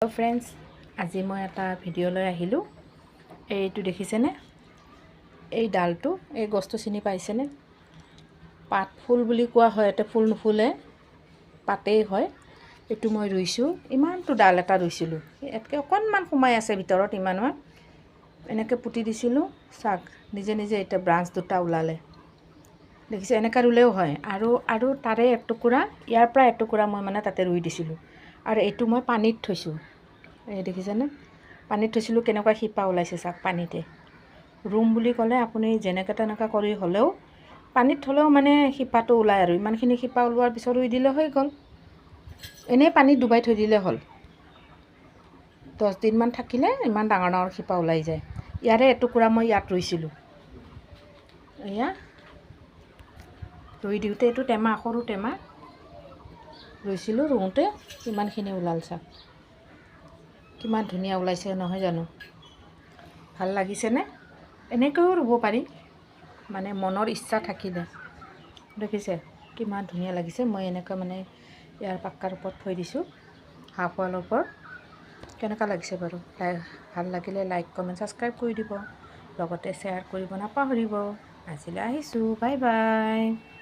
Hello' friends, আজি মই এটা ভিডিঅ' লৈ আহিলোঁ। এইটো দেখিছেনে? এই ডালটো, এই গছটো চিনি পাইছেনে? পাত ফুল বুলি কোৱা হয়। ইয়াতে ফুল নুফুলে, পাতেই হয়। এইটো মই ৰুইছোঁ। ইমানটো ডাল এটা ৰুইছিলোঁ, ইয়াতকৈ অকণমান সোমাই আছে ভিতৰত। ইমানমান এনেকৈ পুতি দিছিলোঁ। চাওক, নিজে নিজে এতিয়া ব্ৰাঞ্চ দুটা ওলালে। দেখিছে? এনেকৈ ৰুলেও হয়। আৰু তাৰে এটুকুৰা, ইয়াৰ পৰা এটুকুৰা মই মানে তাতে ৰুই দিছিলোঁ। আৰু এইটো মই পানীত থৈছোঁ। এই দেখিছেনে? পানীত থৈছিলোঁ, কেনেকুৱা শিপা ওলাইছে চাওক পানীতে। ৰুম বুলি ক'লে আপুনি যেনেকৈ তেনেকৈ কৰি হ'লেও পানীত থ'লেও মানে শিপাটো ওলায়। আৰু ইমানখিনি শিপা ওলোৱাৰ পিছত ৰুই দিলে হৈ গ'ল। এনেই পানীত ডুবাই থৈ দিলে হ'ল। 10 দিনমান থাকিলে ইমান ডাঙৰ ডাঙৰ শিপা ওলাই যায়। ইয়াৰে এটুকুৰা মই ইয়াত ৰুইছিলোঁ। এয়া ৰুই দিওঁতে, এইটো টেমা, সৰু টেমা ৰুইছিলোঁ। ৰুওঁতে ইমানখিনি ওলাল চাওক, কিমান ধুনীয়া ওলাইছে নহয় জানো? ভাল লাগিছেনে? এনেকৈও ৰুব পাৰি, মানে মনৰ ইচ্ছা থাকিলে। দেখিছে কিমান ধুনীয়া লাগিছে? মই এনেকৈ মানে ইয়াৰ পাক্কাৰ ওপৰত থৈ দিছোঁ, হাফ ৱালৰ ওপৰত। কেনেকুৱা লাগিছে বাৰু? ভাল লাগিলে লাইক, কমেণ্ট, ছাবস্ক্ৰাইব কৰি দিব। লগতে শ্বেয়াৰ কৰিব নাপাহৰিব। আজিলৈ আহিছোঁ, বাই বাই।